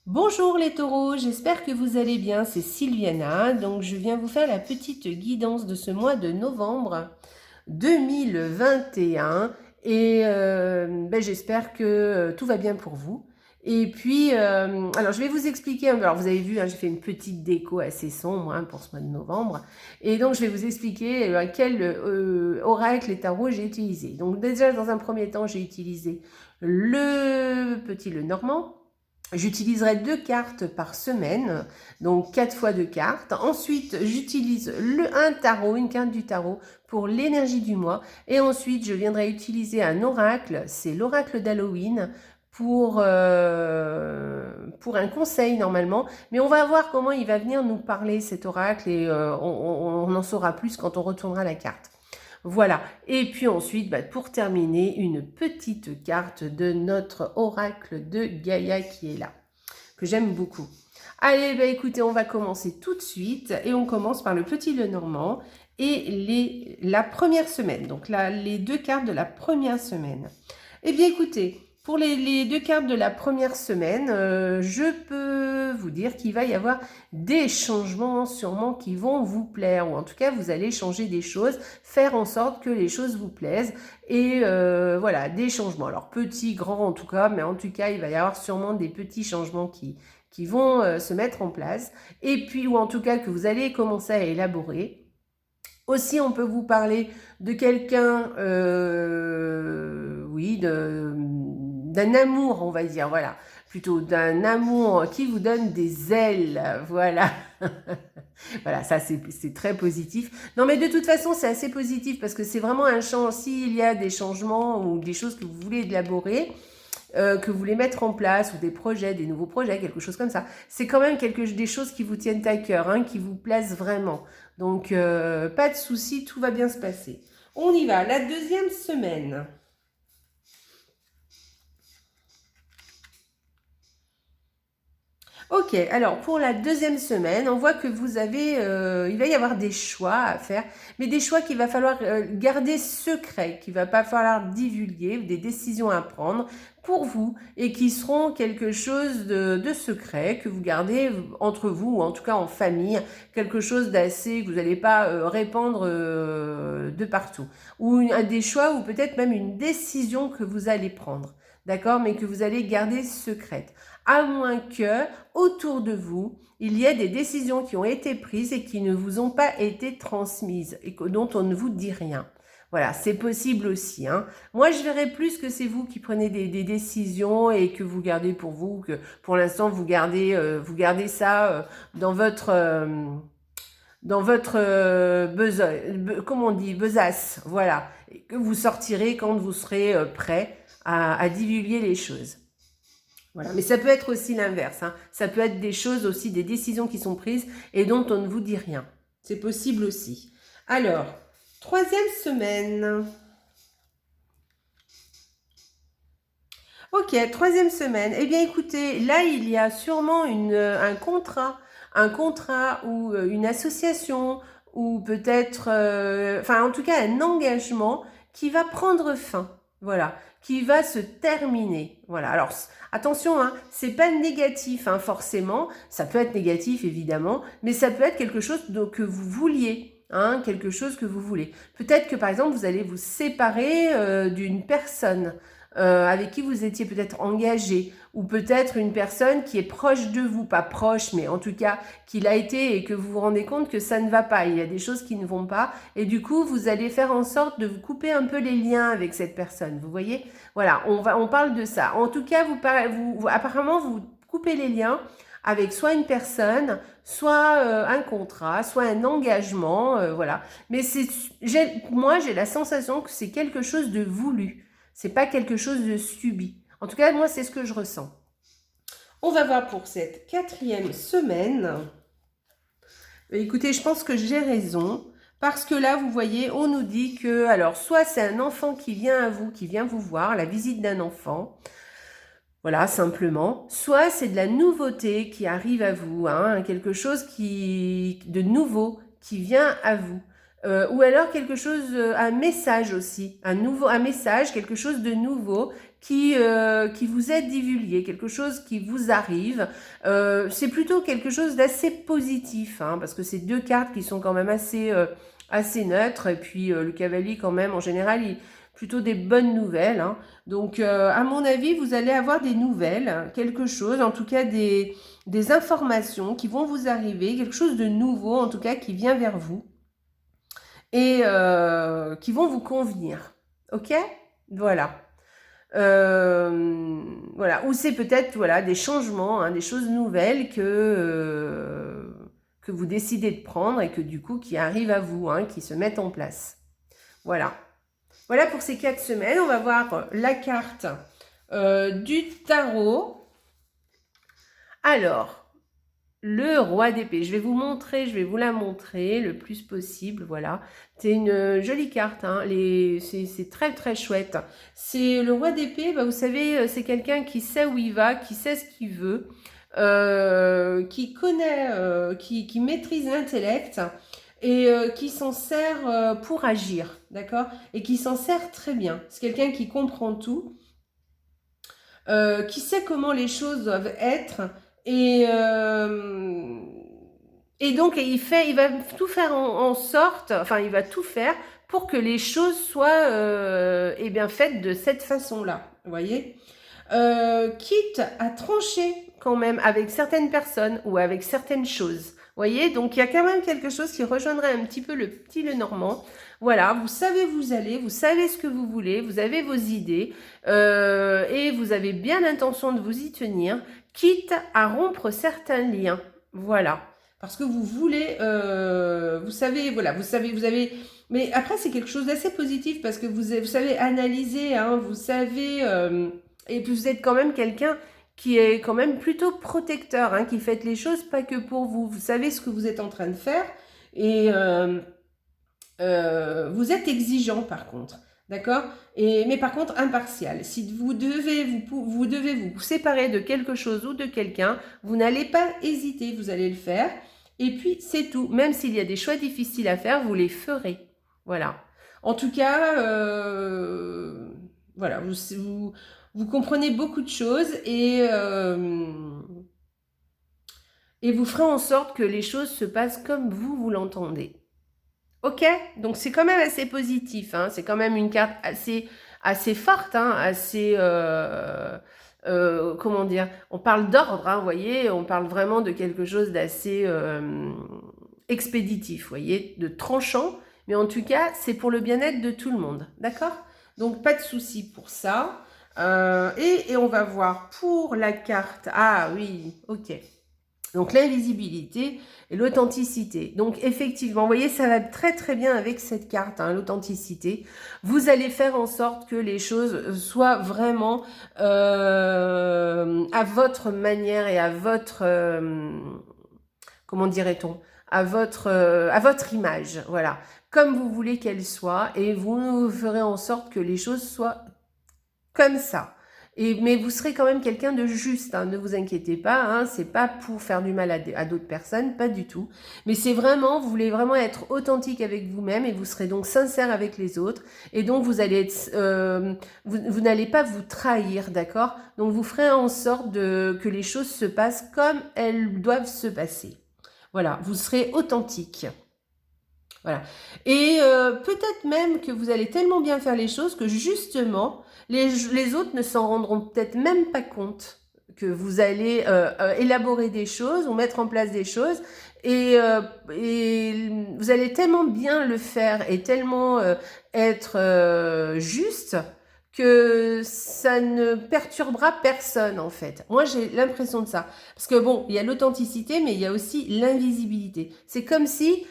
Bonjour les taureaux, j'espère que vous allez bien, c'est Sylviana. Donc je viens vous faire la petite guidance de ce mois de novembre 2021 et j'espère que tout va bien pour vous. Et puis, alors je vais vous expliquer, alors vous avez vu, hein, j'ai fait une petite déco assez sombre pour ce mois de novembre. Et donc je vais vous expliquer quel oracle et tarot j'ai utilisé. Donc déjà dans un premier temps, j'ai utilisé le Normand. J'utiliserai 2 cartes par semaine, donc 4 fois 2 cartes. Ensuite, j'utilise un tarot, une carte du tarot pour l'énergie du mois. Et ensuite, je viendrai utiliser un oracle, c'est l'oracle d'Halloween, pour un conseil normalement. Mais on va voir comment il va venir nous parler cet oracle et on en saura plus quand on retournera la carte. Voilà. Et puis ensuite, pour terminer, une petite carte de notre oracle de Gaïa qui est là, que j'aime beaucoup. Allez, écoutez, on va commencer tout de suite et on commence par le petit Lenormand et la première semaine. Donc là, les 2 cartes de la première semaine. Eh bien, écoutez, pour les 2 cartes de la première semaine, je peux vous dire qu'il va y avoir des changements sûrement qui vont vous plaire, ou en tout cas, vous allez changer des choses, faire en sorte que les choses vous plaisent, et voilà, des changements. Alors, petits, grands en tout cas, mais en tout cas, il va y avoir sûrement des petits changements qui vont se mettre en place, et puis, ou en tout cas, que vous allez commencer à élaborer. Aussi, on peut vous parler de quelqu'un, oui, d'un amour, on va dire, voilà, plutôt d'un amour qui vous donne des ailes, voilà. Voilà, ça c'est très positif. Non, mais de toute façon, c'est assez positif parce que c'est vraiment un champ. S'il y a des changements ou des choses que vous voulez élaborer, que vous voulez mettre en place, ou des projets, des nouveaux projets, quelque chose comme ça, c'est quand même des choses qui vous tiennent à cœur, hein, qui vous plaisent vraiment. Donc, pas de souci, tout va bien se passer. On y va, la deuxième semaine. Ok, alors pour la deuxième semaine, on voit que vous avez, il va y avoir des choix à faire, mais des choix qu'il va falloir garder secrets, qu'il va pas falloir divulguer, des décisions à prendre pour vous et qui seront quelque chose de secret que vous gardez entre vous ou en tout cas en famille, quelque chose d'assez que vous n'allez pas répandre de partout, ou des choix ou peut-être même une décision que vous allez prendre, d'accord, mais que vous allez garder secrète, à moins que autour de vous, il y a des décisions qui ont été prises et qui ne vous ont pas été transmises et dont on ne vous dit rien. Voilà, c'est possible aussi, hein. Moi, je verrais plus que c'est vous qui prenez des décisions et que vous gardez pour vous, que pour l'instant, vous gardez ça dans votre comment on dit, besace, voilà, et que vous sortirez quand vous serez prêt à divulguer les choses. Voilà. Mais ça peut être aussi l'inverse, hein. Ça peut être des choses aussi, des décisions qui sont prises et dont on ne vous dit rien. C'est possible aussi. Alors, troisième semaine. Ok, troisième semaine. Eh bien, écoutez, là, il y a sûrement un contrat ou une association ou peut-être, enfin, en tout cas, un engagement qui va prendre fin. Voilà, qui va se terminer. Voilà. Alors, attention, hein, c'est pas négatif, hein, forcément. Ça peut être négatif, évidemment, mais ça peut être quelque chose que vous vouliez. Hein, quelque chose que vous voulez. Peut-être que par exemple vous allez vous séparer d'une personne avec qui vous étiez peut-être engagé, ou peut-être une personne qui est proche de vous, pas proche, mais en tout cas qui l'a été et que vous vous rendez compte que ça ne va pas, il y a des choses qui ne vont pas, et du coup vous allez faire en sorte de vous couper un peu les liens avec cette personne, vous voyez. Voilà, on parle de ça. En tout cas, apparemment vous coupez les liens avec soit une personne, soit un contrat, soit un engagement, voilà. Mais moi j'ai la sensation que c'est quelque chose de voulu. C'est pas quelque chose de subi. En tout cas, moi, c'est ce que je ressens. On va voir pour cette quatrième semaine. Écoutez, je pense que j'ai raison. Parce que là, vous voyez, on nous dit que, alors, soit c'est un enfant qui vient à vous, qui vient vous voir, la visite d'un enfant. Voilà, simplement. Soit c'est de la nouveauté qui arrive à vous, hein, quelque chose de nouveau qui vient à vous. ou alors quelque chose, un message aussi, un message, quelque chose de nouveau qui vous est divulgué, quelque chose qui vous arrive. C'est plutôt quelque chose d'assez positif, hein, parce que c'est deux cartes qui sont quand même assez neutres, et puis le cavalier quand même en général plutôt des bonnes nouvelles, hein. Donc à mon avis vous allez avoir des nouvelles, quelque chose, en tout cas des informations qui vont vous arriver, quelque chose de nouveau en tout cas qui vient vers vous et qui vont vous convenir. Ok? Voilà. Voilà. Ou c'est peut-être voilà, des changements, hein, des choses nouvelles que vous décidez de prendre et que du coup qui arrivent à vous, hein, qui se mettent en place. Voilà. Voilà pour ces 4 semaines. On va voir la carte du tarot. Alors, le roi d'épée, je vais vous la montrer le plus possible, voilà. C'est une jolie carte, hein. C'est très très chouette. C'est le roi d'épée, bah, vous savez, c'est quelqu'un qui sait où il va, qui sait ce qu'il veut, qui connaît, qui maîtrise l'intellect et qui s'en sert pour agir, d'accord? Et qui s'en sert très bien. C'est quelqu'un qui comprend tout, qui sait comment les choses doivent être et, et donc il va tout faire en sorte, enfin il va tout faire pour que les choses soient eh bien faites de cette façon-là, vous voyez. Quitte à trancher quand même avec certaines personnes ou avec certaines choses. Vous voyez, donc il y a quand même quelque chose qui rejoindrait un petit peu le petit Lenormand. Voilà, vous savez où vous allez, vous savez ce que vous voulez, vous avez vos idées et vous avez bien l'intention de vous y tenir, quitte à rompre certains liens. Voilà, parce que vous voulez, vous savez, voilà, vous avez... Mais après, c'est quelque chose d'assez positif parce que vous savez analyser, hein, vous savez... et puis vous êtes quand même quelqu'un qui est quand même plutôt protecteur, hein, qui fait les choses pas que pour vous. Vous savez ce que vous êtes en train de faire et vous êtes exigeant par contre, d'accord? Mais par contre impartial. Si vous devez vous séparer de quelque chose ou de quelqu'un, vous n'allez pas hésiter, vous allez le faire. Et puis c'est tout. Même s'il y a des choix difficiles à faire, vous les ferez. Voilà. En tout cas, voilà, vous comprenez beaucoup de choses et vous ferez en sorte que les choses se passent comme vous l'entendez. Ok? Donc c'est quand même assez positif, hein. C'est quand même une carte assez forte, hein, comment dire? On parle d'ordre, hein, vous voyez? On parle vraiment de quelque chose d'assez expéditif, vous voyez? De tranchant, mais en tout cas, c'est pour le bien-être de tout le monde, d'accord? Donc pas de souci pour ça. Et on va voir pour la carte. Ah oui, ok. Donc l'invisibilité et l'authenticité. Donc effectivement, vous voyez, ça va très très bien avec cette carte, hein, l'authenticité. Vous allez faire en sorte que les choses soient vraiment à votre manière et à votre... comment dirait-on, à votre image, voilà, comme vous voulez qu'elle soit, et vous ferez en sorte que les choses soient comme ça. Mais vous serez quand même quelqu'un de juste, hein, ne vous inquiétez pas, hein, c'est pas pour faire du mal à d'autres personnes, pas du tout. Mais c'est vraiment, vous voulez vraiment être authentique avec vous-même et vous serez donc sincère avec les autres. Et donc vous allez être, vous n'allez pas vous trahir, d'accord? Donc vous ferez en sorte que les choses se passent comme elles doivent se passer. Voilà, vous serez authentique. Voilà. Et peut-être même que vous allez tellement bien faire les choses que justement, les autres ne s'en rendront peut-être même pas compte que vous allez élaborer des choses ou mettre en place des choses et vous allez tellement bien le faire et tellement être juste que ça ne perturbera personne en fait. Moi j'ai l'impression de ça. Parce que bon, il y a l'authenticité mais il y a aussi l'invisibilité. C'est comme si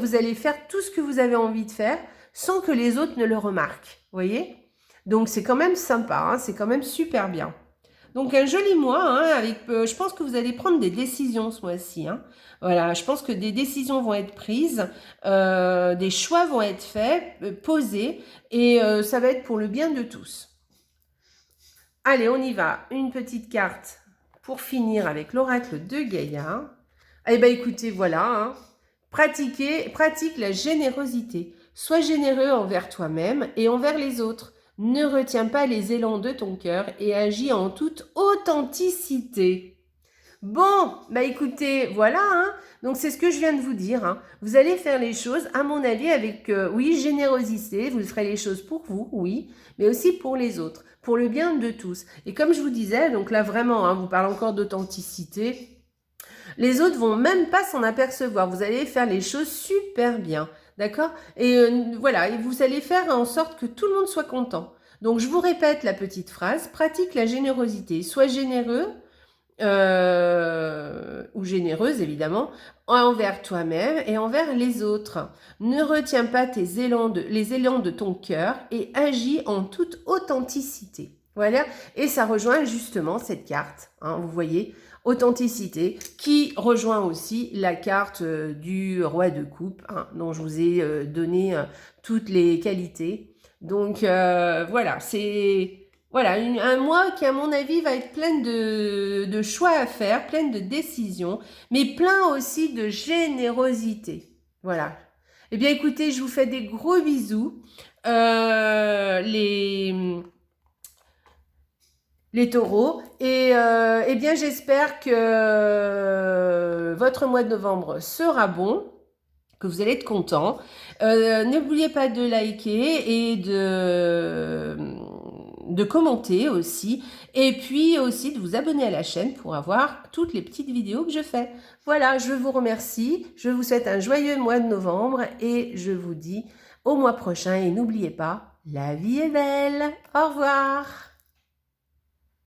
vous allez faire tout ce que vous avez envie de faire sans que les autres ne le remarquent. Vous voyez? Donc c'est quand même sympa, hein, c'est quand même super bien. Donc un joli mois, hein, je pense que vous allez prendre des décisions ce mois-ci. Hein. Voilà, je pense que des décisions vont être prises, des choix vont être faits, posés, et ça va être pour le bien de tous. Allez, on y va. Une petite carte pour finir avec l'oracle de Gaïa. Eh bien écoutez, voilà, hein, Pratique la générosité. Sois généreux envers toi-même et envers les autres. Ne retiens pas les élans de ton cœur et agis en toute authenticité. Bon, bah écoutez, voilà, hein. Donc c'est ce que je viens de vous dire, hein. Vous allez faire les choses, à mon avis, avec, oui, générosité. Vous ferez les choses pour vous, oui, mais aussi pour les autres, pour le bien de tous. Et comme je vous disais, donc là vraiment, hein, vous parlez encore d'authenticité. Les autres vont même pas s'en apercevoir. Vous allez faire les choses super bien, d'accord? Et voilà, et vous allez faire en sorte que tout le monde soit content. Donc je vous répète la petite phrase, pratique la générosité. Sois généreux, ou généreuse évidemment, envers toi-même et envers les autres. Ne retiens pas les élans de ton cœur et agis en toute authenticité. Voilà, et ça rejoint justement cette carte, hein, vous voyez, authenticité, qui rejoint aussi la carte du roi de coupe, hein, dont je vous ai donné toutes les qualités. Donc voilà, c'est... Voilà, un mois qui, à mon avis, va être plein de choix à faire, plein de décisions, mais plein aussi de générosité. Voilà. Eh bien, écoutez, je vous fais des gros bisous. Les taureaux. Et eh bien, j'espère que votre mois de novembre sera bon, que vous allez être contents. N'oubliez pas de liker et de commenter aussi, et puis aussi de vous abonner à la chaîne pour avoir toutes les petites vidéos que je fais. Voilà, je vous remercie, je vous souhaite un joyeux mois de novembre et je vous dis au mois prochain et n'oubliez pas, la vie est belle. Au revoir.